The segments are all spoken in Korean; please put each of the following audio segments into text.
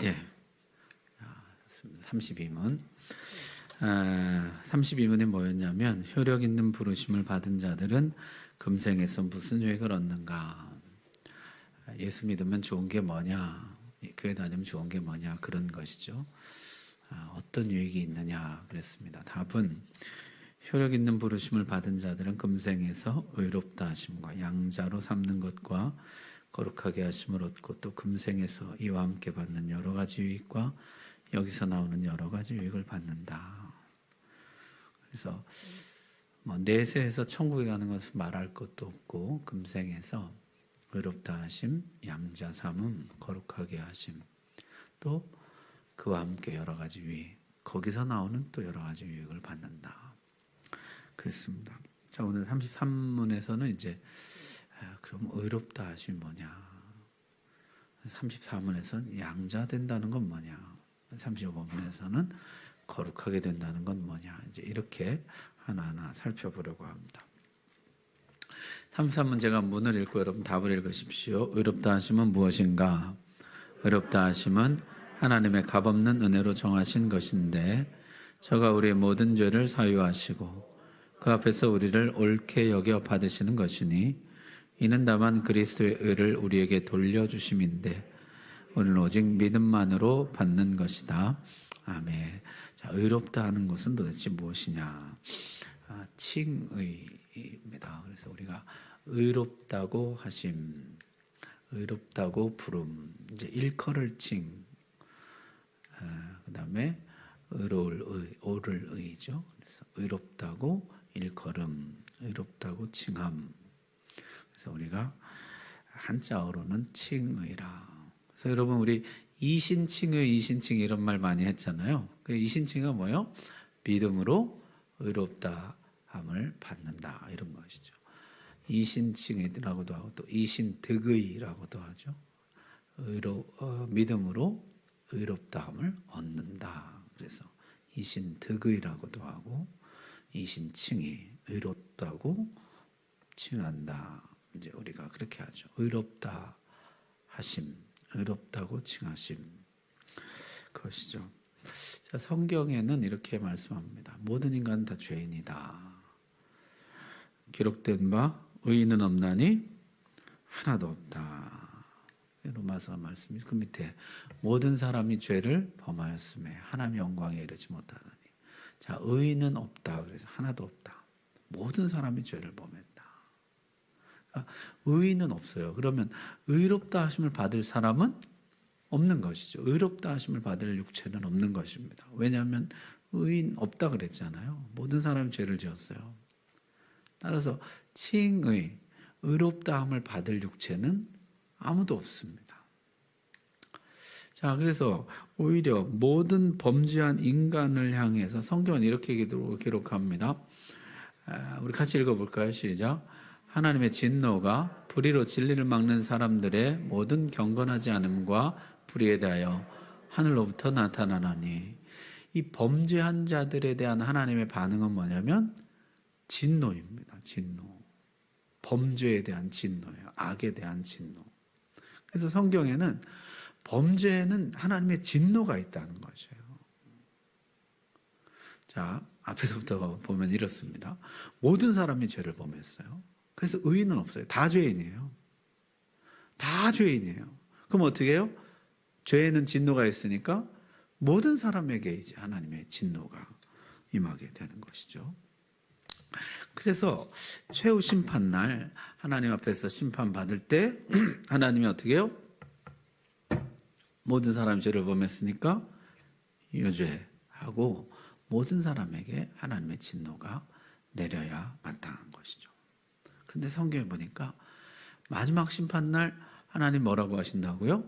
예, 32문. 32문이 뭐였냐면, 효력 있는 부르심을 받은 자들은 금생에서 무슨 유익을 얻는가? 예수 믿으면 좋은 게 뭐냐? 교회 다니면 좋은 게 뭐냐? 그런 것이죠. 어떤 유익이 있느냐? 그랬습니다. 답은 효력 있는 부르심을 받은 자들은 금생에서 의롭다 하심과 양자로 삼는 것과 거룩하게 하심을 얻고, 또 금생에서 이와 함께 받는 여러 가지 유익과 여기서 나오는 여러 가지 유익을 받는다. 그래서 내세에서 천국에 가는 것은 말할 것도 없고, 금생에서 의롭다 하심, 양자 삼음, 거룩하게 하심, 또 그와 함께 여러 가지 유익, 거기서 나오는 또 여러 가지 유익을 받는다. 그렇습니다. 자, 오늘 33문에서는 이제 그럼 의롭다 하심이 뭐냐? 34문에서는 양자 된다는 건 뭐냐? 35문에서는 거룩하게 된다는 건 뭐냐? 이제 이렇게 하나하나 살펴보려고 합니다. 33문 제가 문을 읽고 여러분 답을 읽으십시오. 의롭다 하심은 무엇인가? 의롭다 하심은 하나님의 값없는 은혜로 정하신 것인데, 저가 우리의 모든 죄를 사유하시고 그 앞에서 우리를 옳게 여겨 받으시는 것이니, 이는 다만 그리스도의 의를 우리에게 돌려주심인데 우리는 오직 믿음만으로 받는 것이다. 아멘. 자, 의롭다 하는 것은 도대체 무엇이냐? 칭의입니다. 그래서 우리가 의롭다고 하심, 의롭다고 부름, 이제 일컬을 칭, 그 다음에 의로울 의, 옳을 의죠. 그래서 의롭다고 일컬음, 의롭다고 칭함. 그래서 우리가 한자어로는 칭의라. 그래서 여러분 우리 이신칭의, 이신칭 이런 말 많이 했잖아요. 그 이신칭은 뭐예요? 믿음으로 의롭다함을 받는다, 이런 것이죠. 이신칭이라고도 하고 또 이신득의라고도 하죠. 믿음으로 의롭다함을 얻는다. 그래서 이신득의라고도 하고 이신칭의, 의롭다고 칭한다. 이제 우리가 그렇게 하죠. 의롭다 하심, 의롭다고 칭하심, 그것이죠. 자, 성경에는 이렇게 말씀합니다. 모든 인간은 다 죄인이다. 기록된 바 의인은 없나니 하나도 없다. 로마서 말씀이 그 밑에 모든 사람이 죄를 범하였음에 하나님의 영광에 이르지 못하더니. 자, 의인은 없다. 그래서 하나도 없다. 모든 사람이 죄를 범했다. 의인은 없어요. 그러면 의롭다 하심을 받을 사람은 없는 것이죠. 의롭다 하심을 받을 육체는 없는 것입니다. 왜냐하면 의인 없다 그랬잖아요. 모든 사람이 죄를 지었어요. 따라서 칭의, 의롭다함을 받을 육체는 아무도 없습니다. 자, 그래서 오히려 모든 범죄한 인간을 향해서 성경은 이렇게 기록합니다. 우리 같이 읽어볼까요? 시작. 하나님의 진노가 불의로 진리를 막는 사람들의 모든 경건하지 않음과 불의에 대하여 하늘로부터 나타나나니. 이 범죄한 자들에 대한 하나님의 반응은 뭐냐면 진노입니다. 진노. 범죄에 대한 진노예요. 악에 대한 진노. 그래서 성경에는 범죄에는 하나님의 진노가 있다는 것이에요. 자, 앞에서부터 보면 이렇습니다. 모든 사람이 죄를 범했어요. 그래서 의인은 없어요. 다 죄인이에요. 다 죄인이에요. 그럼 어떻게 해요? 죄에는 진노가 있으니까 모든 사람에게 이제 하나님의 진노가 임하게 되는 것이죠. 그래서 최후 심판날 하나님 앞에서 심판받을 때 하나님이 어떻게 해요? 모든 사람이 죄를 범했으니까 유죄하고 모든 사람에게 하나님의 진노가 내려야 마땅한 것이죠. 그런데 성경에 보니까 마지막 심판날 하나님 뭐라고 하신다고요?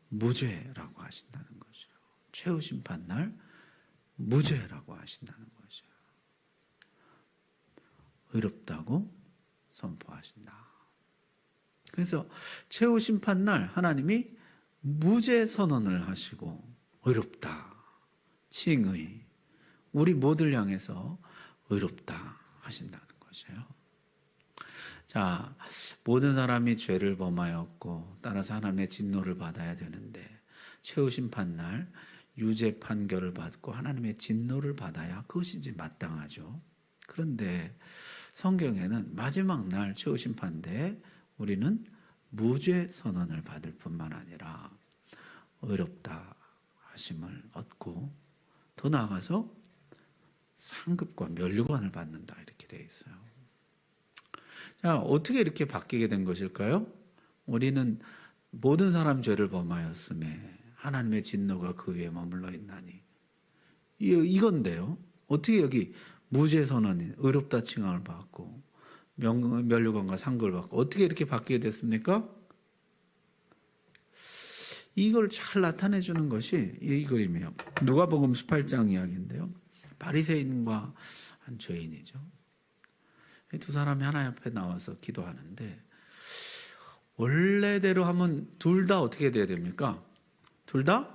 무죄라고 하신다는 거죠. 최후 심판날 무죄라고 하신다는 거죠. 의롭다고 선포하신다. 그래서 최후 심판날 하나님이 무죄 선언을 하시고 의롭다, 칭의, 우리 모두를 향해서 의롭다 하신다는 거죠. 자, 모든 사람이 죄를 범하였고 따라서 하나님의 진노를 받아야 되는데 최후심판 날 유죄 판결을 받고 하나님의 진노를 받아야 그것이 이제 마땅하죠. 그런데 성경에는 마지막 날 최후심판 때 우리는 무죄 선언을 받을 뿐만 아니라 의롭다 하심을 얻고 더 나아가서 상급과 면류관을 받는다 이렇게 되어 있어요. 자, 어떻게 이렇게 바뀌게 된 것일까요? 우리는 모든 사람 죄를 범하였음에 하나님의 진노가 그 위에 머물러 있나니 이건데요. 어떻게 여기 무죄 선언이 의롭다 칭함을 받고 면류관과 상급을 받고 어떻게 이렇게 바뀌게 됐습니까? 이걸 잘 나타내 주는 것이 이 그림이에요. 누가복음 18장 이야기인데요. 바리새인과 한 죄인이죠. 이 두 사람이 하나님 앞에 나와서 기도하는데 원래대로 하면 둘 다 어떻게 돼야 됩니까? 둘 다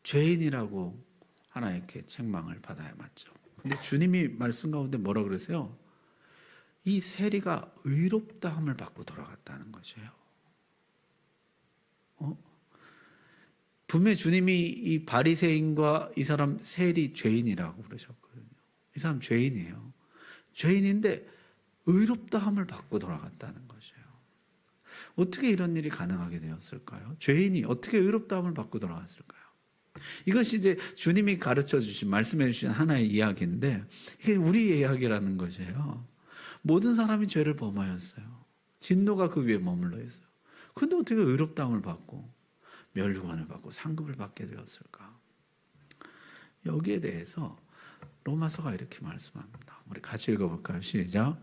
죄인이라고 하나님께 책망을 받아야 맞죠. 근데 주님이 말씀 가운데 뭐라 그러세요? 이 세리가 의롭다함을 받고 돌아갔다는 것이에요. 분명히 주님이 이 바리새인과 이 사람 세리 죄인이라고 그러셨거든요. 이 사람 죄인이에요. 죄인인데 의롭다함을 받고 돌아갔다는 것이에요. 어떻게 이런 일이 가능하게 되었을까요? 죄인이 어떻게 의롭다함을 받고 돌아갔을까요? 이것이 이제 주님이 가르쳐 주신, 말씀해 주신 하나의 이야기인데 이게 우리의 이야기라는 것이에요. 모든 사람이 죄를 범하였어요. 진노가 그 위에 머물러 있어요. 그런데 어떻게 의롭다함을 받고 면류관을 받고 상급을 받게 되었을까? 여기에 대해서 로마서가 이렇게 말씀합니다. 우리 같이 읽어볼까요? 시작.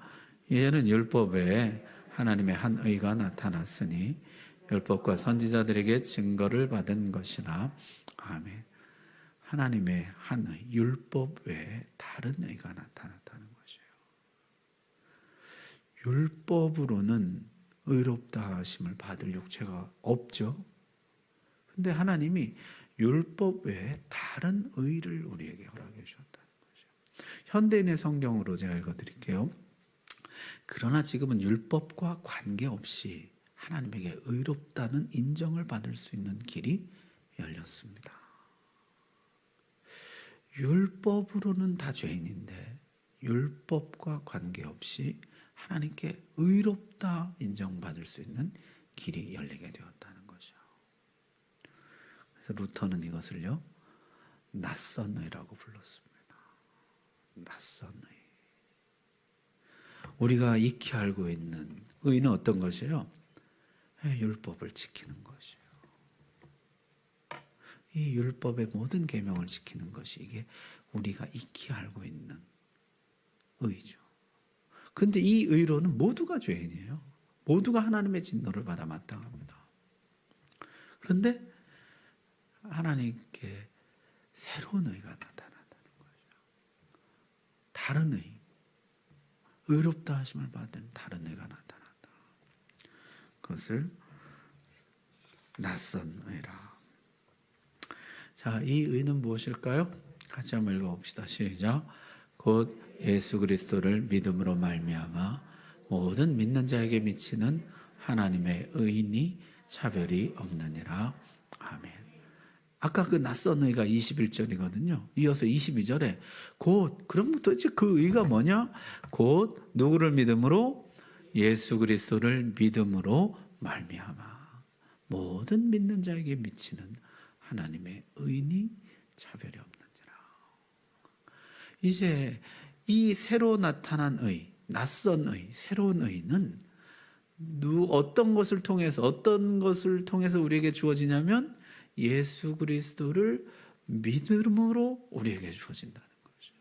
이에는 율법에 하나님의 한 의가 나타났으니 율법과 선지자들에게 증거를 받은 것이나 아멘. 하나님의 한 의, 율법 외에 다른 의가 나타났다는 것이에요. 율법으로는 의롭다 하심을 받을 육체가 없죠. 근데 하나님이 율법 외에 다른 의를 우리에게 허락해 주셨다는 거죠. 현대인의 성경으로 제가 읽어드릴게요. 그러나 지금은 율법과 관계없이 하나님에게 의롭다는 인정을 받을 수 있는 길이 열렸습니다. 율법으로는 다 죄인인데 율법과 관계없이 하나님께 의롭다 인정받을 수 있는 길이 열리게 되었다는 거죠. 그래서 루터는 이것을요, 낯선 의라고 불렀습니다. 낯선 의. 우리가 익히 알고 있는 의는 어떤 것이에요? 율법을 지키는 것이에요. 이 율법의 모든 계명을 지키는 것이 이게 우리가 익히 알고 있는 의죠. 그런데 이 의로는 모두가 죄인이에요. 모두가 하나님의 진노를 받아 마땅합니다. 그런데 하나님께 새로운 의가 나타난다는 거죠. 다른 의, 의롭다 하심을 받은 다른 의가 나타난다. 그것을 낯선 의라. 자, 이 의는 무엇일까요? 같이 한번 읽어봅시다. 시작. 곧 예수 그리스도를 믿음으로 말미암아 모든 믿는 자에게 미치는 하나님의 의인이 차별이 없느니라. 아멘. 아까 그 낯선 의가 21절이거든요. 이어서 22절에 곧, 그럼 도대체 그 의가 뭐냐? 곧 누구를 믿음으로? 예수 그리스도를 믿음으로 말미암아 모든 믿는 자에게 미치는 하나님의 의인이 차별이 없느니라. 이제 이 새로 나타난 의, 낯선 의, 새로운 의는 어떤 것을 통해서 우리에게 주어지냐면 예수 그리스도를 믿음으로 우리에게 주어진다는 거죠.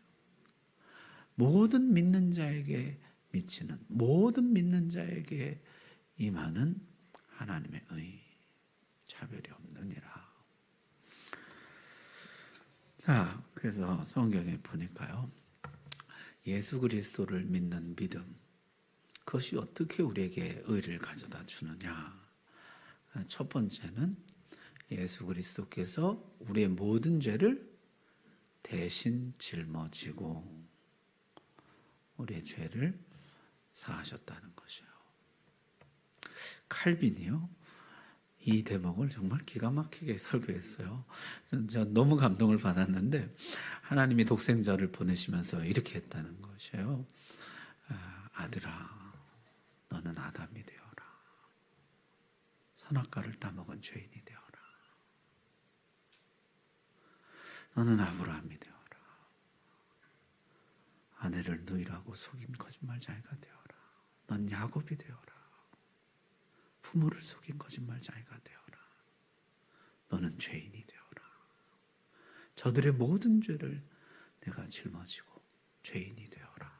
모든 믿는 자에게 미치는, 모든 믿는 자에게 임하는 하나님의 의, 차별이 없느니라. 자, 그래서 성경에 보니까요, 예수 그리스도를 믿는 믿음, 그것이 어떻게 우리에게 의를 가져다 주느냐. 첫 번째는 예수 그리스도께서 우리의 모든 죄를 대신 짊어지고 우리의 죄를 사하셨다는 것이에요. 칼빈이요, 이 대목을 정말 기가 막히게 설교했어요. 저 너무 감동을 받았는데 하나님이 독생자를 보내시면서 이렇게 했다는 것이에요. 아들아, 너는 아담이 되어라. 선악과를 따먹은 죄인이 되어라. 너는 아브라함이 되어라. 아내를 누이라고 속인 거짓말쟁이가 되어라. 넌 야곱이 되어라. 부모를 속인 거짓말쟁이가 되어라. 너는 죄인이 되어라. 저들의 모든 죄를 내가 짊어지고 죄인이 되어라.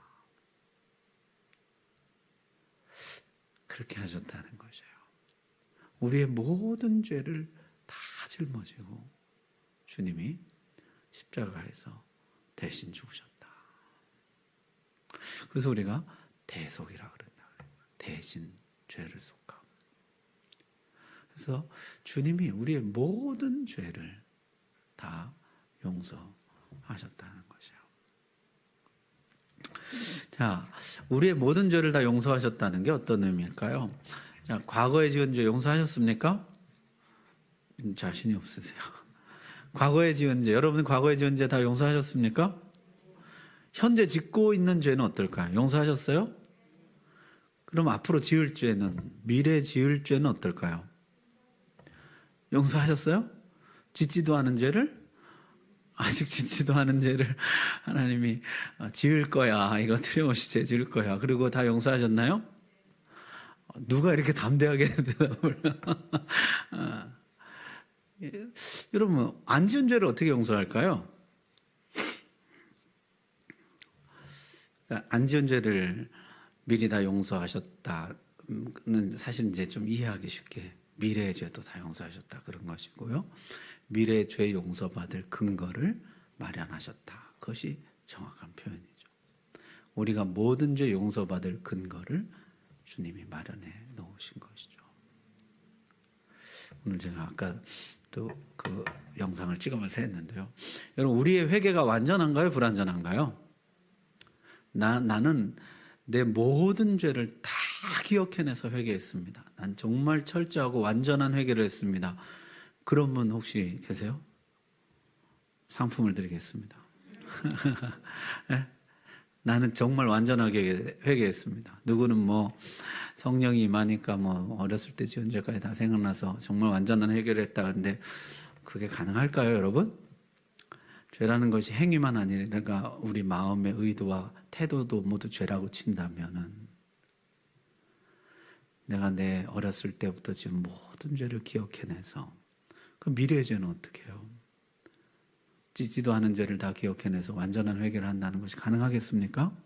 그렇게 하셨다는 것이에요. 우리의 모든 죄를 다 짊어지고 주님이 십자가에서 대신 죽으셨다. 그래서 우리가 대속이라 그런다. 대신 죄를 속함. 그래서 주님이 우리의 모든 죄를 다 용서하셨다는 것이에요. 자, 우리의 모든 죄를 다 용서하셨다는 게 어떤 의미일까요? 자, 과거에 지은 죄 용서하셨습니까? 자신이 없으세요. 과거에 지은 죄, 여러분 과거에 지은 죄 다 용서하셨습니까? 현재 짓고 있는 죄는 어떨까요? 용서하셨어요? 그럼 앞으로 지을 죄는, 미래 지을 죄는 어떨까요? 용서하셨어요? 짓지도 않은 죄를? 아직 짓지도 않은 죄를 하나님이 지을 거야. 이거 틀림없이 죄 지을 거야. 그리고 다 용서하셨나요? 누가 이렇게 담대하게 대답을. 여러분, 안 지은 죄를 어떻게 용서할까요? 안 지은 죄를 미리 다 용서하셨다는 사실 이제 좀 이해하기 쉽게 미래의 죄도 다 용서하셨다 그런 것이고요. 미래의 죄 용서받을 근거를 마련하셨다. 그것이 정확한 표현이죠. 우리가 모든 죄 용서받을 근거를 주님이 마련해 놓으신 것이죠. 오늘 제가 아까 또 그 영상을 찍으면서 했는데요. 여러분, 우리의 회개가 완전한가요? 불완전한가요? 나는 내 모든 죄를 다 기억해내서 회개했습니다. 난 정말 철저하고 완전한 회개를 했습니다. 그런 분 혹시 계세요? 상품을 드리겠습니다. 네? 나는 정말 완전하게 회개했습니다. 누구는 뭐 성령이 임하니까 뭐 어렸을 때 지은 죄까지 다 생각나서 정말 완전한 회개를 했다. 근데 그게 가능할까요, 여러분? 죄라는 것이 행위만 아니라 우리 마음의 의도와 태도도 모두 죄라고 친다면은 내가 내 어렸을 때부터 지금 모든 죄를 기억해내서 그 미래의 죄는 어떻게 해요? 찢지도 않은 죄를 다 기억해내서 완전한 회개를 한다는 것이 가능하겠습니까?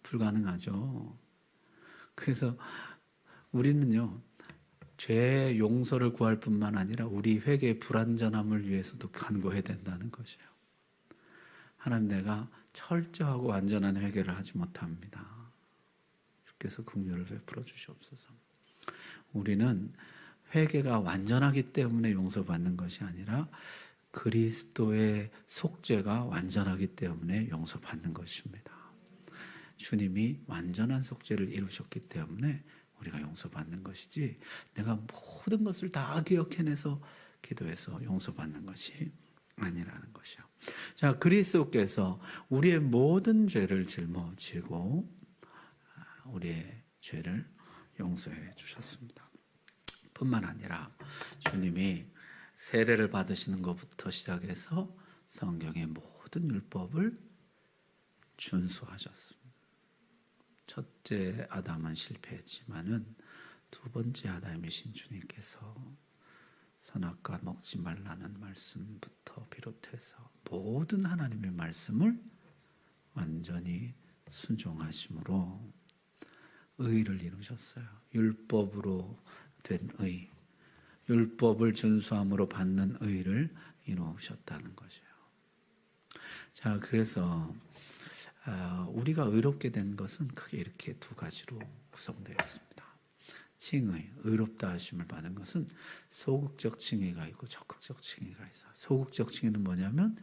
불가능하죠. 그래서 우리는요, 죄 용서를 구할 뿐만 아니라 우리 회개의 불완전함을 위해서도 간구해야 된다는 것이에요. 하나님, 내가 철저하고 완전한 회개를 하지 못합니다. 주께서 긍휼을 베풀어 주시옵소서. 우리는 회개가 완전하기 때문에 용서받는 것이 아니라 그리스도의 속죄가 완전하기 때문에 용서받는 것입니다. 주님이 완전한 속죄를 이루셨기 때문에 우리가 용서받는 것이지, 내가 모든 것을 다 기억해내서 기도해서 용서받는 것이 아니라는 것이요. 자, 그리스도께서 우리의 모든 죄를 짊어지고 우리의 죄를 용서해 주셨습니다. 뿐만 아니라 주님이 세례를 받으시는 것부터 시작해서 성경의 모든 율법을 준수하셨습니다. 첫째 아담은 실패했지만은 두 번째 아담이신 주님께서 선악과 먹지 말라는 말씀부터 비롯해서 모든 하나님의 말씀을 완전히 순종하심으로 의를 이루셨어요. 율법으로 된 의, 율법을 준수함으로 받는 의를 이루셨다는 것이에요. 자, 그래서 우리가 의롭게 된 것은 크게 이렇게 두 가지로 구성되어 있습니다. 칭의, 의롭다 하심을 받은 것은 소극적 칭의가 있고 적극적 칭의가 있어요. 소극적 칭의는 뭐냐면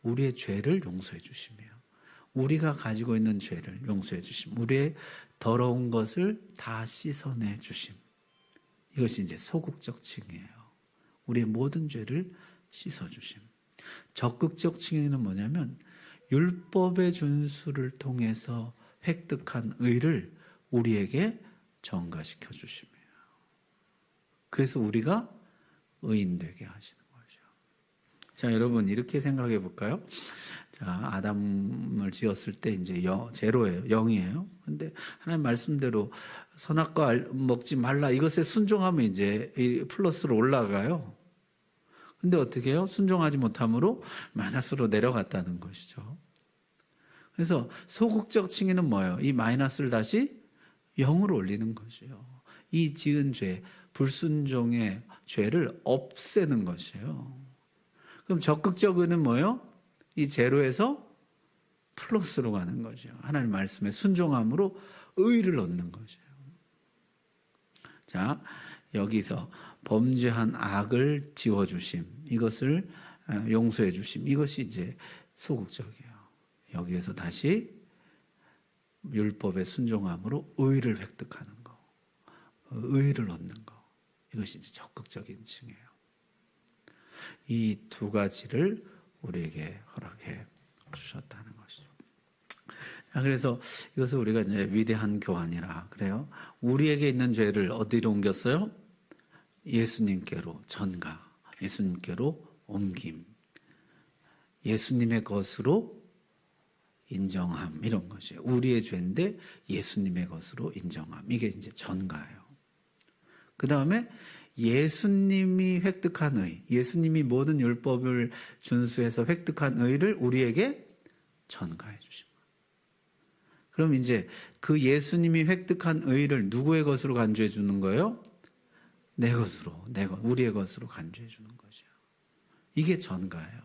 우리의 죄를 용서해 주심이에요. 우리가 가지고 있는 죄를 용서해 주심, 우리의 더러운 것을 다 씻어내 주심, 이것이 이제 소극적 칭의예요. 우리의 모든 죄를 씻어주심. 적극적 칭의는 뭐냐면 율법의 준수를 통해서 획득한 의를 우리에게 전가시켜 주심이에요. 그래서 우리가 의인되게 하시는 거죠. 자, 여러분 이렇게 생각해 볼까요? 자, 아담을 지었을 때 이제 제로예요. 0이에요. 근데 하나님 말씀대로 선악과 먹지 말라 이것에 순종하면 이제 플러스로 올라가요. 근데 어떻게 해요? 순종하지 못함으로 마이너스로 내려갔다는 것이죠. 그래서 소극적 칭의는 뭐예요? 이 마이너스를 다시 0으로 올리는 것이요. 이 지은 죄, 불순종의 죄를 없애는 것이에요. 그럼 적극적 의는 뭐예요? 이 제로에서 플러스로 가는 거죠. 하나님 말씀에 순종함으로 의를 얻는 것이에요. 자, 여기서 범죄한 악을 지워주심, 이것을 용서해 주심, 이것이 이제 소극적이에요. 여기에서 다시 율법에 순종함으로 의를 획득하는 거, 의를 얻는 거, 이것이 이제 적극적인 층이에요. 이 두 가지를 우리에게 허락해 주셨다는 것이죠. 자, 그래서 이것을 우리가 이제 위대한 교환이라 그래요. 우리에게 있는 죄를 어디로 옮겼어요? 예수님께로 전가, 예수님께로 옮김, 예수님의 것으로 인정함, 이런 것이에요. 우리의 죄인데 예수님의 것으로 인정함, 이게 이제 전가예요. 그 다음에 예수님이 획득한 의, 예수님이 모든 율법을 준수해서 획득한 의를 우리에게 전가해 주신 거예요. 그럼 이제 그 예수님이 획득한 의를 누구의 것으로 간주해 주는 거예요? 내 것으로, 우리의 것으로 간주해 주는 거죠. 이게 전가예요.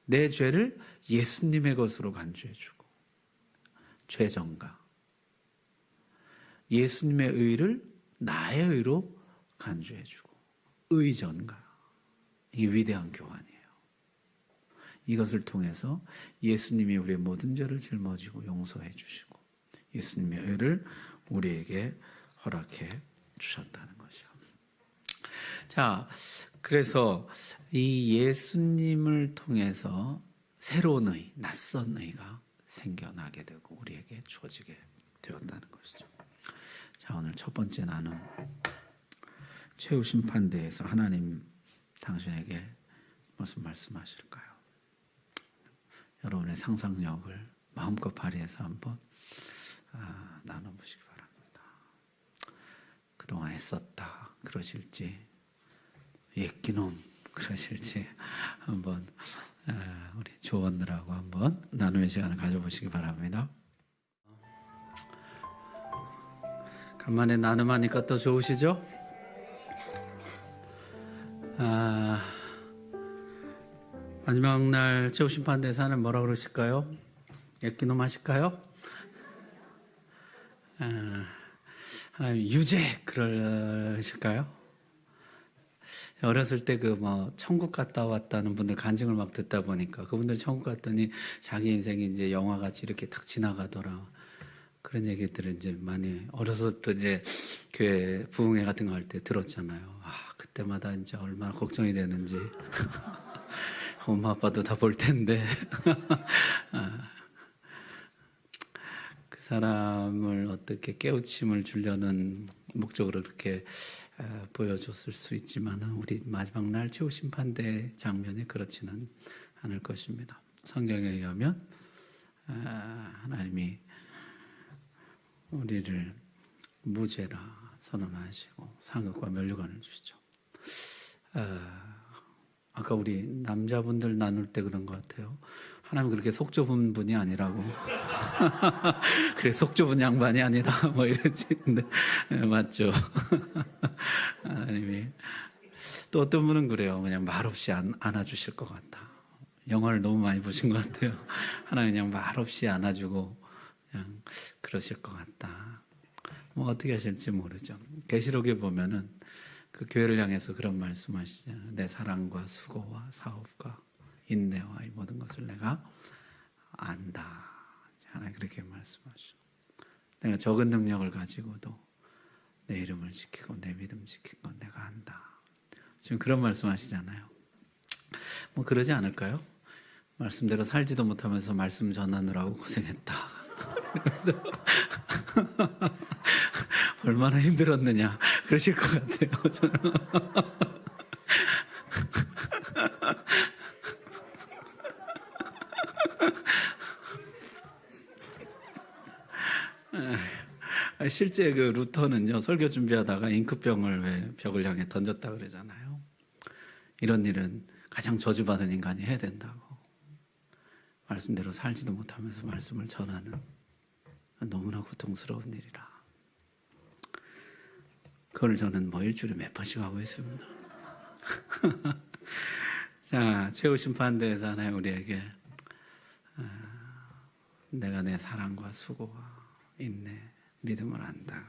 내 죄를 예수님의 것으로 간주해 주고, 죄전가. 예수님의 의를 나의 의로 간주해 주고, 의전가. 이게 위대한 교환이에요. 이것을 통해서 예수님이 우리의 모든 죄를 짊어지고 용서해 주시고, 예수님의 의를 우리에게 허락해 주셨다는 거죠. 자, 그래서 이 예수님을 통해서 새로운 의, 낯선 의가 생겨나게 되고 우리에게 주어지게 되었다는 것이죠. 자, 오늘 첫 번째 나눔, 최후 심판대에서 하나님 당신에게 무슨 말씀하실까요? 여러분의 상상력을 마음껏 발휘해서 한번 나눠보시기 바랍니다. 그동안 했었다 그러실지, 옛기놈 그러실지 한번 우리 조언들하고 한번 나눔의 시간을 가져보시기 바랍니다. 간만에 나눔하니까 또 좋으시죠? 마지막 날 최후 심판대에서 하나님 뭐라 그러실까요? 옛기놈 하실까요? 하나님 유죄 그러실까요? 어렸을 때 천국 갔다 왔다는 분들 간증을 막 듣다 보니까 그분들 천국 갔더니 자기 인생이 이제 영화같이 이렇게 딱 지나가더라. 그런 얘기들을 이제 많이 어렸을 때 이제 교회 부흥회 같은 거 할 때 들었잖아요. 그때마다 이제 얼마나 걱정이 되는지. 엄마 아빠도 다 볼 텐데. 그 사람을 어떻게 깨우침을 주려는 목적으로 그렇게 보여줬을 수 있지만 우리 마지막 날 최후 심판대 장면이 그렇지는 않을 것입니다. 성경에 의하면 하나님이 우리를 무죄라 선언하시고 상급과 면류관을 주시죠. 아까 우리 남자분들 나눌 때 그런 것 같아요. 하나님 그렇게 속 좁은 분이 아니라고. 그래, 속 좁은 양반이 아니라 이러지. 근데 맞죠. 하나님이 또 어떤 분은 그래요. 그냥 말없이 안아주실 것 같다. 영화를 너무 많이 보신 것 같아요. 하나님 그냥 말없이 안아주고 그냥 그러실 것 같다. 어떻게 하실지 모르죠. 계시록에 보면은 그 교회를 향해서 그런 말씀하시잖아요. 내 사랑과 수고와 사업과 인내와 이 모든 것을 내가 안다. 하나님 그렇게 말씀하시죠. 내가 적은 능력을 가지고도 내 이름을 지키고 내 믿음 지킨 건 내가 한다. 지금 그런 말씀하시잖아요. 뭐 그러지 않을까요? 말씀대로 살지도 못하면서 말씀 전하느라고 고생했다. 그래서 얼마나 힘들었느냐 그러실 것 같아요. 저는. 실제 그 루터는요, 설교 준비하다가 잉크병을 왜 벽을 향해 던졌다 그러잖아요. 이런 일은 가장 저주받은 인간이 해야 된다고. 말씀대로 살지도 못하면서 말씀을 전하는 너무나 고통스러운 일이라. 그걸 저는 뭐 일주일에 몇 번씩 하고 있습니다. 자, 최후 심판대에서 하나님 우리에게 내가 내 사랑과 수고와 인내, 믿음을 안다.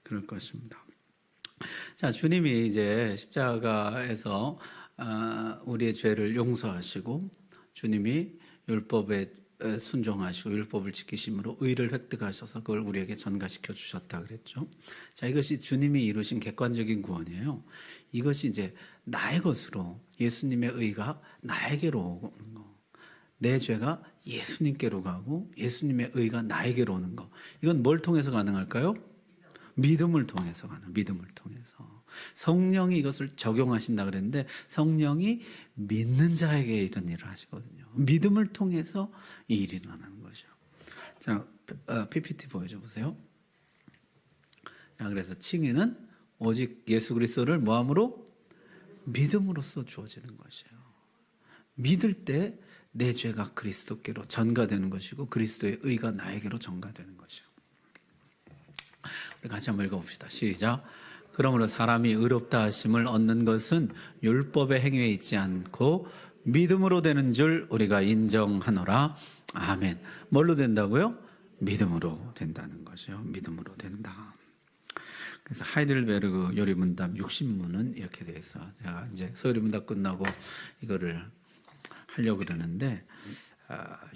그럴 것입니다. 자, 주님이 이제 십자가에서 우리의 죄를 용서하시고 주님이 율법에 순종하시고 율법을 지키심으로 의를 획득하셔서 그걸 우리에게 전가시켜 주셨다 그랬죠. 자, 이것이 주님이 이루신 객관적인 구원이에요. 이것이 이제 나의 것으로 예수님의 의가 나에게로 오는 거. 내 죄가 예수님께로 가고 예수님의 의가 나에게로 오는 거. 이건 뭘 통해서 가능할까요? 믿음을 통해서 가능. 믿음을 통해서. 성령이 이것을 적용하신다 그랬는데 성령이 믿는 자에게 이런 일을 하시거든요. 믿음을 통해서 이 일이 일어나는 거죠. 자, PPT 보여줘 보세요. 자, 그래서 칭의는 오직 예수 그리스도를 뭐함으로? 믿음으로써 주어지는 것이에요. 믿을 때 내 죄가 그리스도께로 전가되는 것이고 그리스도의 의가 나에게로 전가되는 것이요. 우리 같이 한번 읽어봅시다. 시작. 그러므로 사람이 의롭다 하심을 얻는 것은 율법의 행위에 있지 않고 믿음으로 되는 줄 우리가 인정하노라. 아멘. 뭘로 된다고요? 믿음으로 된다는 것이요. 믿음으로 된다. 그래서 하이델베르그 요리문답 60문은 이렇게 되어 있어. 제가 이제 서요리문답 끝나고 이거를 하려고 그러는데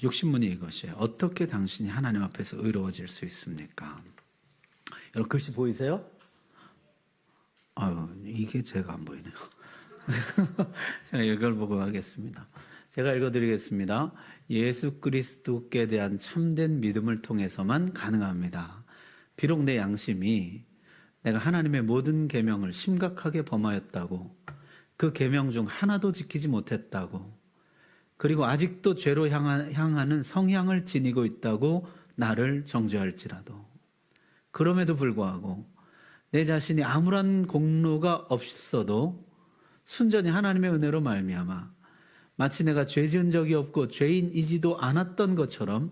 60문이 이것이에요. 어떻게 당신이 하나님 앞에서 의로워질 수 있습니까? 여러분 글씨 보이세요? 이게 제가 안 보이네요. 제가 이걸 보고 하겠습니다. 제가 읽어드리겠습니다. 예수 그리스도께 대한 참된 믿음을 통해서만 가능합니다. 비록 내 양심이 내가 하나님의 모든 계명을 심각하게 범하였다고, 그 계명 중 하나도 지키지 못했다고, 그리고 아직도 죄로 향하는 성향을 지니고 있다고 나를 정죄할지라도, 그럼에도 불구하고 내 자신이 아무런 공로가 없어도 순전히 하나님의 은혜로 말미암아 마치 내가 죄 지은 적이 없고 죄인이지도 않았던 것처럼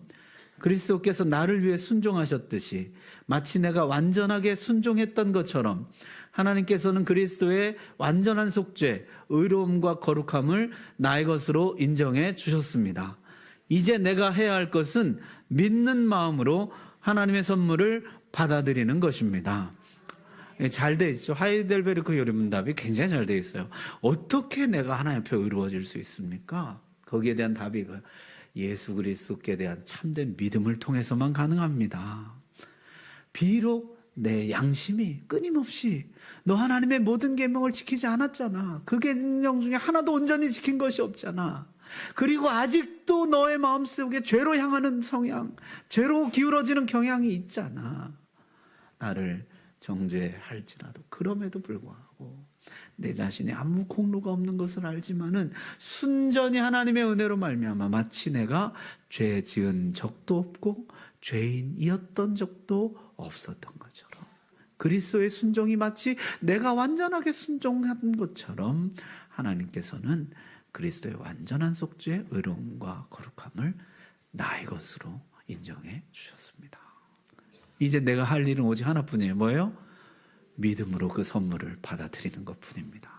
그리스도께서 나를 위해 순종하셨듯이 마치 내가 완전하게 순종했던 것처럼 하나님께서는 그리스도의 완전한 속죄, 의로움과 거룩함을 나의 것으로 인정해 주셨습니다. 이제 내가 해야 할 것은 믿는 마음으로 하나님의 선물을 받아들이는 것입니다. 잘 돼 있죠. 하이델베르크 요리문답이 굉장히 잘 돼 있어요. 어떻게 내가 하나님 앞에 의로워질 수 있습니까? 거기에 대한 답이 이거예요. 예수 그리스도께 대한 참된 믿음을 통해서만 가능합니다. 비록 내 양심이 끊임없이 너 하나님의 모든 계명을 지키지 않았잖아. 그 계명 중에 하나도 온전히 지킨 것이 없잖아. 그리고 아직도 너의 마음속에 죄로 향하는 성향, 죄로 기울어지는 경향이 있잖아. 나를 정죄할지라도 그럼에도 불구하고 내 자신이 아무 공로가 없는 것을 알지만은 순전히 하나님의 은혜로 말미암아 마치 내가 죄 지은 적도 없고 죄인이었던 적도 없었던 것처럼 그리스도의 순종이 마치 내가 완전하게 순종한 것처럼 하나님께서는 그리스도의 완전한 속죄, 의로움과 거룩함을 나의 것으로 인정해 주셨습니다. 이제 내가 할 일은 오직 하나뿐이에요. 뭐예요? 믿음으로 그 선물을 받아들이는 것뿐입니다.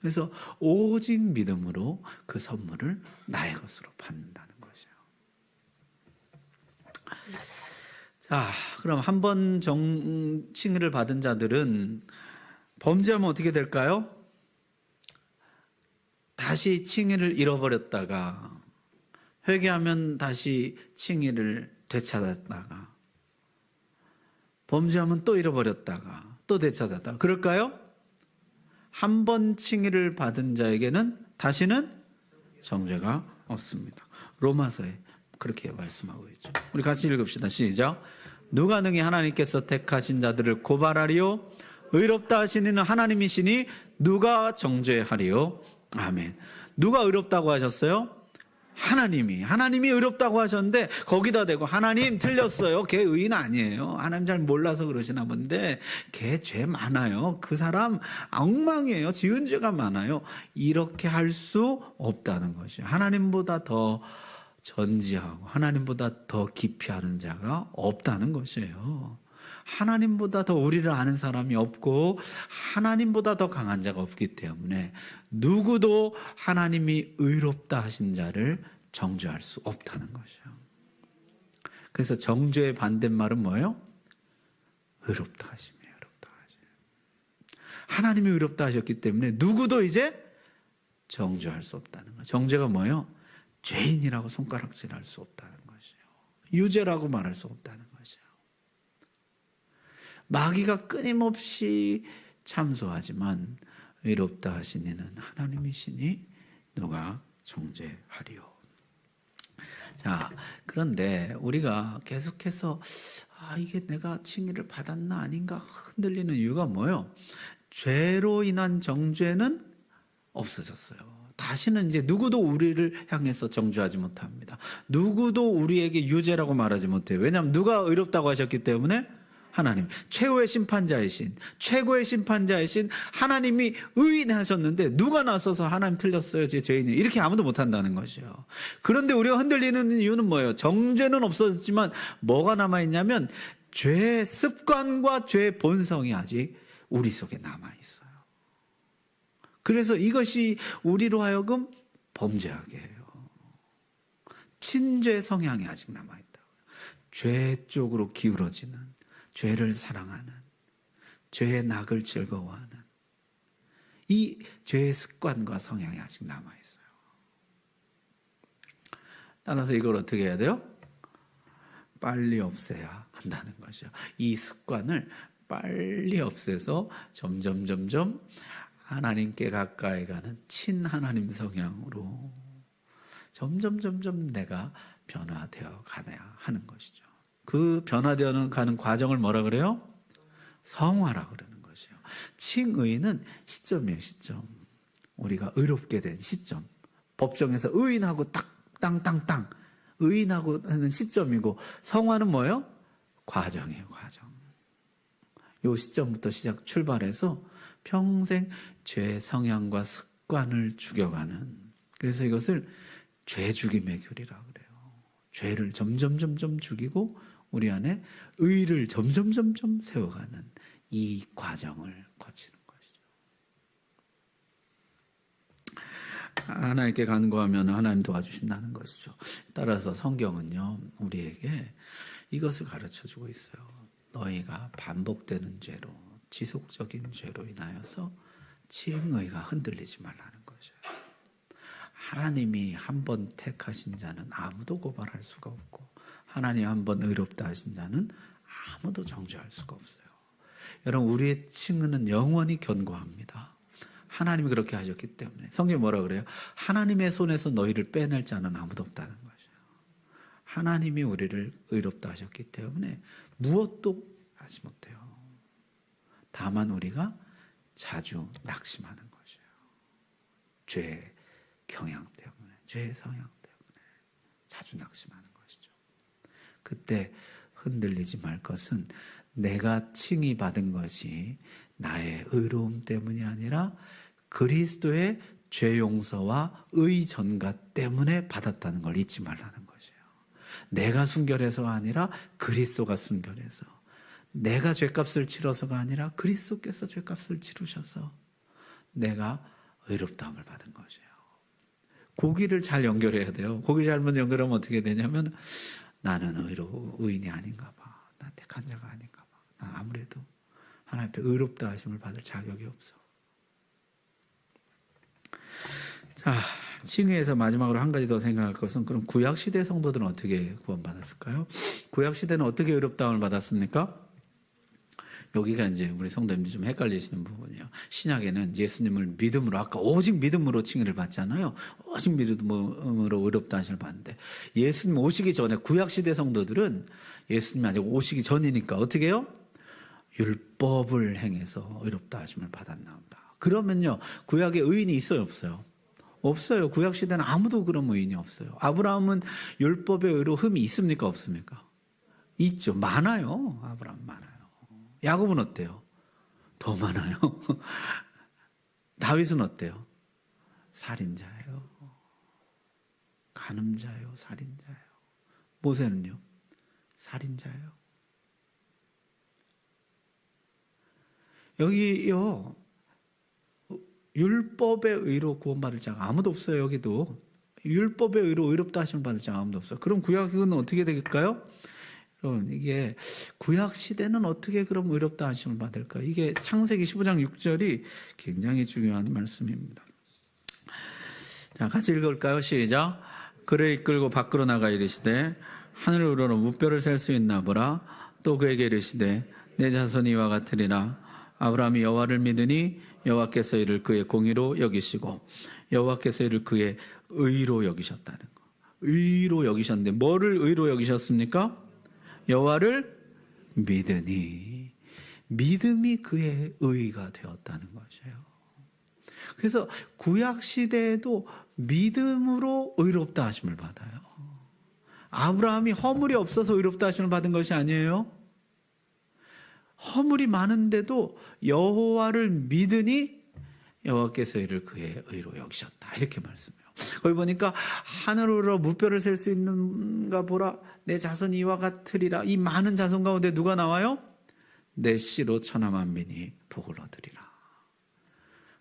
그래서 오직 믿음으로 그 선물을 나의 것으로 받는다는 것이에요. 자, 그럼 한 번 칭의를 받은 자들은 범죄하면 어떻게 될까요? 다시 칭의를 잃어버렸다가 회개하면 다시 칭의를 되찾았다가 범죄하면 또 잃어버렸다가 또 되찾았다가 그럴까요? 한 번 칭의를 받은 자에게는 다시는 정죄가 없습니다. 로마서에 그렇게 말씀하고 있죠. 우리 같이 읽읍시다. 시작. 누가 능히 하나님께서 택하신 자들을 고발하리요? 의롭다 하신 이는 하나님이시니 누가 정죄하리요? 아멘. 누가 의롭다고 하셨어요? 하나님이 의롭다고 하셨는데 거기다 대고 하나님 틀렸어요. 걔 의인 아니에요. 하나님 잘 몰라서 그러시나 본데 걔 죄 많아요. 그 사람 엉망이에요. 지은 죄가 많아요. 이렇게 할 수 없다는 것이에요. 하나님보다 더 전지하고 하나님보다 더 깊이 아는 자가 없다는 것이에요. 하나님보다 더 우리를 아는 사람이 없고 하나님보다 더 강한 자가 없기 때문에 누구도 하나님이 의롭다 하신 자를 정죄할 수 없다는 것이에요. 그래서 정죄의 반대말은 뭐예요? 의롭다 하심이에요. 의롭다 하심. 하나님이 의롭다 하셨기 때문에 누구도 이제 정죄할 수 없다는 거예요. 정죄가 뭐예요? 죄인이라고 손가락질할 수 없다는 것이에요. 유죄라고 말할 수 없다는 것이에요. 마귀가 끊임없이 참소하지만 의롭다 하신 이는 하나님이시니 누가 정죄하리요. 자, 그런데 우리가 계속해서 이게 내가 칭의를 받았나 아닌가 흔들리는 이유가 뭐예요? 죄로 인한 정죄는 없어졌어요. 다시는 이제 누구도 우리를 향해서 정죄하지 못합니다. 누구도 우리에게 유죄라고 말하지 못해요. 왜냐하면 누가 의롭다고 하셨기 때문에 하나님, 최고의 심판자이신 하나님이 의인하셨는데 누가 나서서 하나님 틀렸어요, 제 죄인이 이렇게 아무도 못한다는 것이요. 그런데 우리가 흔들리는 이유는 뭐예요? 정죄는 없어졌지만 뭐가 남아있냐면 죄의 습관과 죄의 본성이 아직 우리 속에 남아있어요. 그래서 이것이 우리로 하여금 범죄하게 해요. 친죄 성향이 아직 남아있다고요. 죄 쪽으로 기울어지는, 죄를 사랑하는, 죄의 낙을 즐거워하는 이 죄의 습관과 성향이 아직 남아있어요. 따라서 이걸 어떻게 해야 돼요? 빨리 없애야 한다는 것이죠. 이 습관을 빨리 없애서 점점 하나님께 가까이 가는 친하나님 성향으로 점점 내가 변화되어 가야 하는 것이죠. 그 변화되어 가는 과정을 뭐라 그래요? 성화라 그러는 것이에요. 칭의는 시점이에요. 시점. 우리가 의롭게 된 시점. 법정에서 의인하고 딱 땅 의인하고 하는 시점이고 성화는 뭐예요? 과정이에요. 과정. 이 시점부터 출발해서 평생 죄 성향과 습관을 죽여가는, 그래서 이것을 죄 죽임의 교리라 그래요. 죄를 점점 죽이고 우리 안에 의를 점점 세워가는 이 과정을 거치는 것이죠. 하나님께 간구하면 하나님 도와주신다는 것이죠. 따라서 성경은요, 우리에게 이것을 가르쳐주고 있어요. 너희가 반복되는 죄로, 지속적인 죄로 인하여서 칭의가 흔들리지 말라는 것이에요. 하나님이 한 번 택하신 자는 아무도 고발할 수가 없고 하나님 한 번 의롭다 하신 자는 아무도 정죄할 수가 없어요. 여러분, 우리의 칭의는 영원히 견고합니다. 하나님이 그렇게 하셨기 때문에. 성경이 뭐라 그래요? 하나님의 손에서 너희를 빼낼 자는 아무도 없다는 것이에요. 하나님이 우리를 의롭다 하셨기 때문에 무엇도 하지 못해요. 다만 우리가 자주 낙심하는 것이에요. 죄의 경향 때문에, 죄의 성향 때문에 자주 낙심하는 것이죠. 그때 흔들리지 말 것은 내가 칭의받은 것이 나의 의로움 때문이 아니라 그리스도의 죄 용서와 의 전가 때문에 받았다는 걸 잊지 말라는 것이에요. 내가 순결해서가 아니라 그리스도가 순결해서, 내가 죄값을 치러서가 아니라 그리스도께서 죄값을 치르셔서 내가 의롭다함을 받은 것이에요. 고기를 잘 연결해야 돼요. 고기 잘못 연결하면 어떻게 되냐면 나는 의인이 아닌가 봐. 난 택한 자가 아닌가 봐. 난 아무래도 하나님 앞에 의롭다 하심을 받을 자격이 없어. 자, 칭의에서 마지막으로 한 가지 더 생각할 것은, 그럼 구약시대 성도들은 어떻게 구원받았을까요? 구약시대는 어떻게 의롭다함을 받았습니까? 여기가 이제 우리 성도님들이 좀 헷갈리시는 부분이에요. 신약에는 예수님을 믿음으로, 아까 오직 믿음으로 칭의를 받잖아요. 오직 믿음으로 의롭다 하심을 받는데, 예수님 오시기 전에 구약시대 성도들은 예수님이 아직 오시기 전이니까 어떻게 해요? 율법을 행해서 의롭다 하심을 받았나 보다. 그러면요, 구약에 의인이 있어요, 없어요? 없어요. 구약시대는 아무도 그런 의인이 없어요. 아브라함은 율법의 의로 흠이 있습니까, 없습니까? 있죠. 많아요. 아브라함 많아요. 야곱은 어때요? 더 많아요. 다윗은 어때요? 살인자예요. 간음자예요. 살인자예요. 모세는요? 살인자예요. 여기요, 율법의 의로 구원받을 자가 아무도 없어요. 여기도 율법의 의로 의롭다 하심을 받을 자가 아무도 없어요. 그럼 구약은 어떻게 될까요? 여러분, 이게 구약 시대는 어떻게 그럼 의롭다 하심을 받을까? 이게 창세기 15장 6절이 굉장히 중요한 말씀입니다. 자, 같이 읽을까요? 시작. 그를 이끌고 밖으로 나가 이르시되 하늘을 우러러 무뼈를 셀 수 있나 보라. 또 그에게 이르시되 내 자손이 이와 같으리라. 아브라함이 여호와를 믿으니 여호와께서 이를 그의 공의로 여기시고 여호와께서 이를 그의 의로 여기셨다는 거. 의로 여기셨는데 뭐를 의로 여기셨습니까? 여호와를 믿으니 믿음이 그의 의가 되었다는 것이에요. 그래서 구약 시대에도 믿음으로 의롭다 하심을 받아요. 아브라함이 허물이 없어서 의롭다 하심을 받은 것이 아니에요. 허물이 많은데도 여호와를 믿으니 여호와께서 이를 그의 의로 여기셨다. 이렇게 말씀해요. 거기 보니까 하늘으로 무뼈를 셀 수 있는가 보라. 내 자손이 이와 같으리라. 이 많은 자손 가운데 누가 나와요? 내 씨로 천하만민이 복을 얻으리라.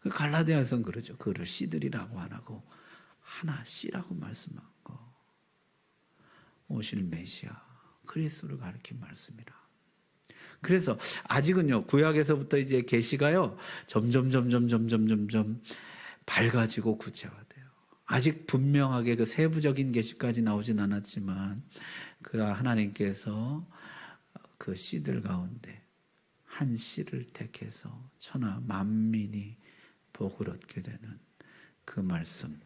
갈라디아에서는 그러죠. 그를 씨들이라고 안 하고 하나 씨라고 말씀하고 오실 메시아 그리스도를 가리킨 말씀이라. 그래서 아직은요, 구약에서부터 이제 계시가요 점점 밝아지고 구체화돼요. 아직 분명하게 그 세부적인 계시까지 나오진 않았지만 그 하나님께서 그 씨들 가운데 한 씨를 택해서 천하 만민이 복을 얻게 되는 그 말씀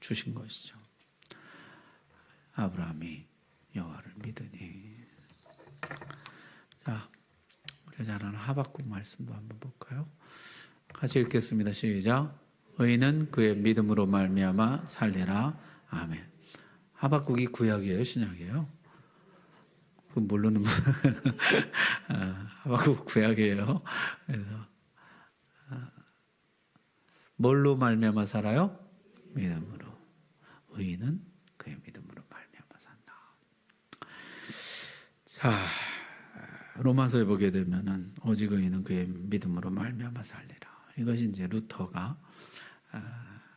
주신 것이죠. 아브라함이 여호와를 믿으니. 자, 우리가 잘 아는 하박국 말씀도 한번 볼까요? 같이 읽겠습니다. 시작. 의인은 그의 믿음으로 말미암아 살리라. 아멘. 하박국이 구약이에요, 신약이에요? 그 모르는 분. 하박국 구약이에요. 그래서 뭘로 말미암아 살아요? 믿음으로. 의인은 그의 믿음으로 말미암아 산다. 자, 로마서에 보게 되면은 오직 의인은 그의 믿음으로 말미암아 살리라. 이것이 이제 루터가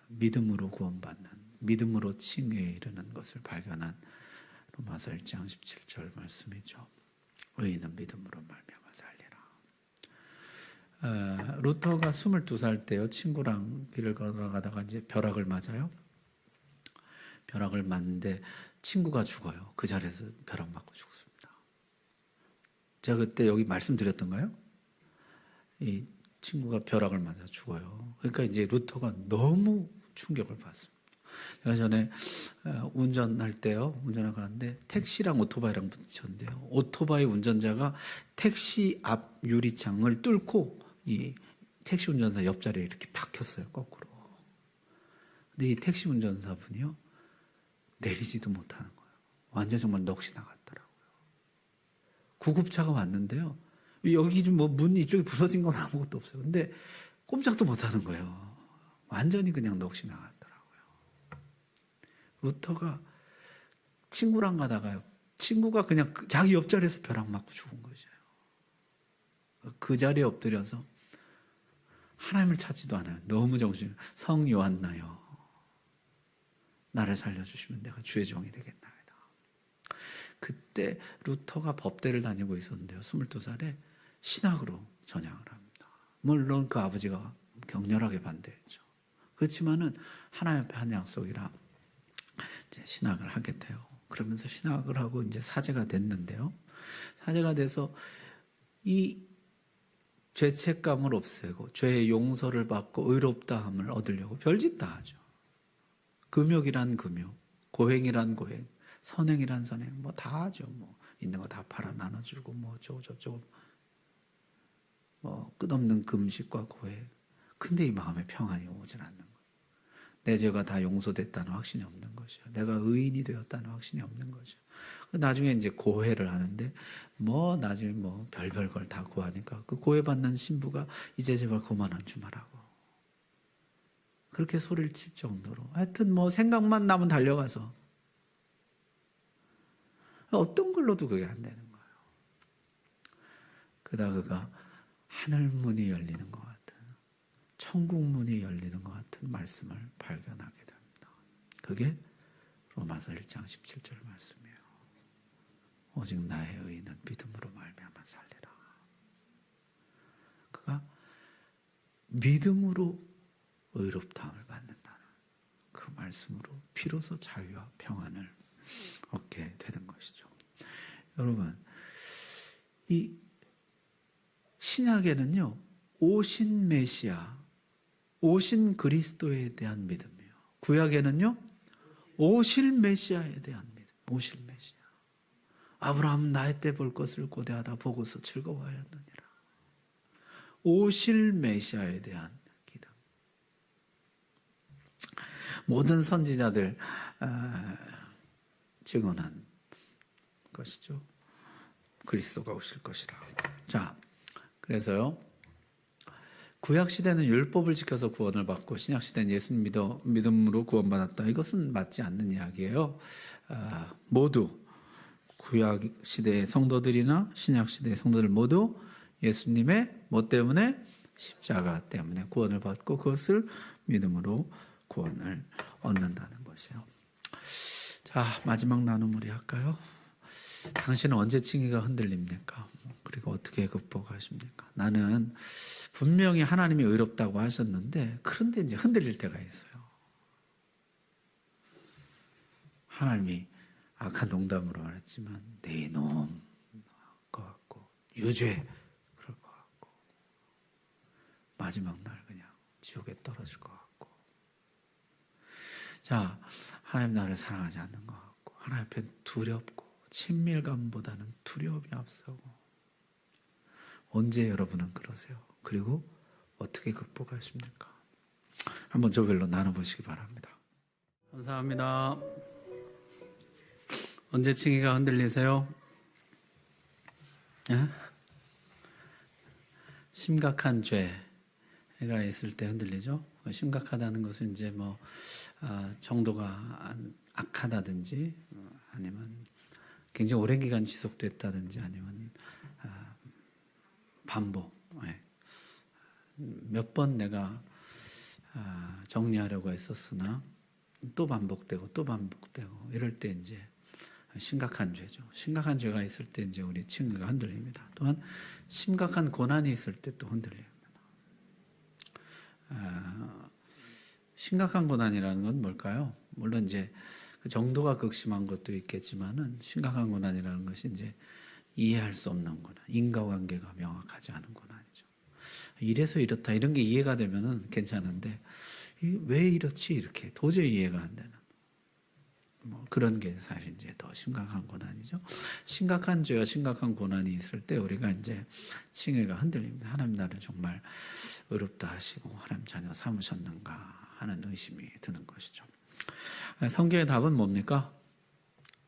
믿음으로 구원받는, 믿음으로 칭의에 이르는 것을 발견한 로마서 1장 17절 말씀이죠. 의인은 믿음으로 말미암아 살리라. 루터가 22살 때요, 친구랑 길을 걸어가다가 이제 벼락을 맞아요. 벼락을 맞는데 친구가 죽어요. 그 자리에서 벼락 맞고 죽습니다. 제가 그때 여기 말씀드렸던가요? 이 친구가 벼락을 맞아 죽어요. 그러니까 이제 루터가 너무 충격을 받습니다. 제가 전에 운전할 때요, 운전을 가는데 택시랑 오토바이랑 부딪혔는데요. 오토바이 운전자가 택시 앞 유리창을 뚫고 이 택시 운전사 옆자리에 이렇게 박혔어요, 거꾸로. 근데 이 택시 운전사분이요, 내리지도 못하는 거예요. 완전 정말 넋이 나갔더라고요. 구급차가 왔는데요, 여기 좀 뭐 문 이쪽이 부서진 건 아무것도 없어요. 근데 꼼짝도 못하는 거예요. 완전히 그냥 넋이 나갔더라고요. 루터가 친구랑 가다가요, 친구가 그냥 자기 옆자리에서 벼락 맞고 죽은 거죠. 그 자리에 엎드려서 하나님을 찾지도 않아요. 너무 정신, 성 요한나요, 나를 살려주시면 내가 주의 종이 되겠나이다. 그때 루터가 법대를 다니고 있었는데요, 22살에 신학으로 전향을 합니다. 물론 그 아버지가 격렬하게 반대했죠. 그렇지만은 하나님 앞에 한 약속이라 이제 신학을 하게 돼요. 그러면서 신학을 하고 이제 사제가 됐는데요. 사제가 돼서 이 죄책감을 없애고 죄의 용서를 받고 의롭다함을 얻으려고 별짓 다 하죠. 금욕이란 금욕, 고행이란 고행, 선행이란 선행, 뭐 다 하죠. 뭐 있는 거 다 팔아 나눠주고 뭐 어쩌고 저쩌고 뭐 끝없는 금식과 고행. 근데 이 마음에 평안이 오질 않는 거예요. 내 죄가 다 용서됐다는 확신이 없는 것이요. 내가 의인이 되었다는 확신이 없는 거죠. 나중에 이제 고해를 하는데 뭐 나중에 뭐 별별 걸 다 고하니까 그 고해받는 신부가 이제 제발 그만한 좀 하라고 그렇게 소리를 칠 정도로 하여튼 뭐 생각만 나면 달려가서 어떤 걸로도 그게 안 되는 거예요. 그러다 그가 하늘 문이 열리는 것 같은 천국 문이 열리는 것 같은 말씀을 발견하게 됩니다. 그게 로마서 1장 17절 말씀이에요. 오직 나의 의인은 믿음으로 말미암아 살리라. 그가 믿음으로 의롭다함을 받는다는 그 말씀으로 비로소 자유와 평안을 얻게 되는 것이죠. 여러분, 이 신약에는요, 오신 메시아, 오신 그리스도에 대한 믿음이에요. 구약에는요, 오실 메시아에 대한 믿음, 오실 메시아. 아브라함 나이 때 볼 것을 고대하다 보고서 즐거워하였느니라. 오실 메시아에 대한 기도. 모든 선지자들 증언한 것이죠. 그리스도가 오실 것이라. 자, 그래서요. 구약 시대는 율법을 지켜서 구원을 받고 신약 시대는 예수님 믿음으로 구원받았다. 이것은 맞지 않는 이야기예요. 모두 구약 시대의 성도들이나 신약 시대의 성도들 모두 예수님의 뭐 때문에? 십자가 때문에 구원을 받고 그것을 믿음으로 구원을 얻는다는 것이에요. 자, 마지막 나눔 우리 할까요? 당신은 언제 칭의가 흔들립니까? 그리고 어떻게 극복하십니까? 나는 분명히 하나님이 의롭다고 하셨는데 그런데 이제 흔들릴 때가 있어요. 하나님이 악한 농담으로 말했지만 내 이놈 것 같고 유죄 그럴 것 같고 마지막 날 그냥 지옥에 떨어질 것 같고 자 하나님 나를 사랑하지 않는 것 같고 하나님 앞에 두렵고 친밀감보다는 두려움이 앞서고 언제 여러분은 그러세요? 그리고 어떻게 극복하십니까? 한번 조별로 나눠보시기 바랍니다. 감사합니다. 언제 칭의가 흔들리세요? 예? 심각한 죄가 있을 때 흔들리죠. 심각하다는 것은 이제 뭐 정도가 악하다든지 아니면 굉장히 오랜 기간 지속됐다든지 아니면 반복. 몇 번 내가 정리하려고 했었으나 또 반복되고 또 반복되고 이럴 때 이제 심각한 죄죠. 심각한 죄가 있을 때 이제 우리 칭의가 흔들립니다. 또한 심각한 고난이 있을 때 또 흔들립니다. 심각한 고난이라는 건 뭘까요? 물론 이제 그 정도가 극심한 것도 있겠지만은 심각한 고난이라는 것이 이제 이해할 수 없는 고난, 인과관계가 명확하지 않은 고난이죠. 이래서 이렇다 이런 게 이해가 되면은 괜찮은데 왜 이렇지 이렇게 도저히 이해가 안 되는 뭐 그런 게 사실 이제 더 심각한 고난이죠. 심각한 죄와 심각한 고난이 있을 때 우리가 이제 칭의가 흔들립니다. 하나님 나를 정말 의롭다 하시고 하나님 자녀 삼으셨는가 하는 의심이 드는 것이죠. 성경의 답은 뭡니까?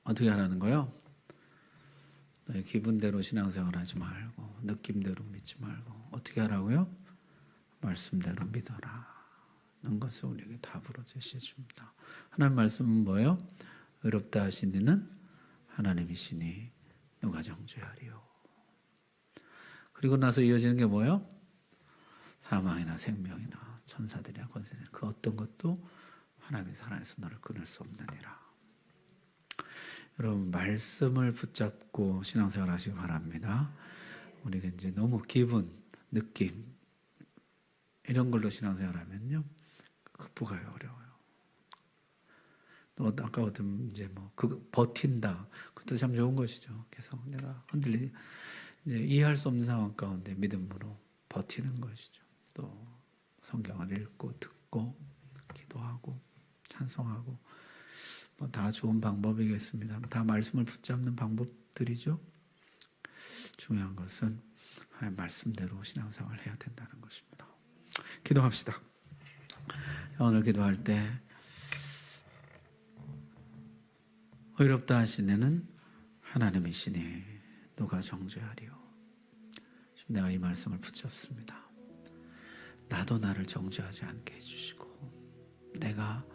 어떻게 하라는 거예요? 너의 기분대로 신앙생활 하지 말고 느낌대로 믿지 말고 어떻게 하라고요? 말씀대로 믿어라 는 것을 우리에게 답으로 제시해 줍니다. 하나님 말씀은 뭐예요? 의롭다 하신 이는 하나님이시니 누가 정죄하리요. 그리고 나서 이어지는 게 뭐예요? 사망이나 생명이나 천사들이나 권세들 그 어떤 것도 하나님의 사랑에서 너를 끊을 수 없느니라. 여러분 말씀을 붙잡고 신앙생활 하시기 바랍니다. 우리가 이제 너무 기분, 느낌 이런 걸로 신앙생활하면요 극복하기 어려워요. 또 아까 어떤 이제 뭐 버틴다 그것도 참 좋은 것이죠. 계속 내가 흔들리 이제 이해할 수 없는 상황 가운데 믿음으로 버티는 것이죠. 또 성경을 읽고 듣고 기도하고 찬송하고 뭐 다 좋은 방법이겠습니다. 다 말씀을 붙잡는 방법들이죠. 중요한 것은 하나님 말씀대로 신앙생활을 해야 된다는 것입니다. 기도합시다. 오늘 기도할 때 의롭다 하시는 하나님이시니 누가 정죄하리요. 지금 내가 이 말씀을 붙잡습니다. 나도 나를 정죄하지 않게 해주시고 내가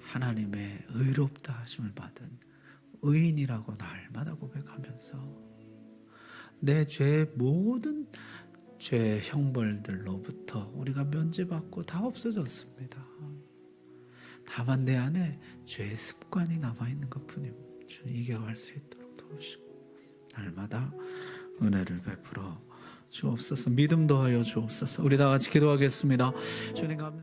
하나님의 의롭다 하심을 받은 의인이라고 날마다 고백하면서 내 죄의 모든 죄 형벌들로부터 우리가 면제받고 다 없어졌습니다. 다만 내 안에 죄의 습관이 남아있는 것뿐입니다. 주님 이겨갈 수 있도록 도우시고 날마다 은혜를 베풀어 주옵소서. 믿음 더하여 주옵소서. 우리 다 같이 기도하겠습니다. 주님 감사합니다.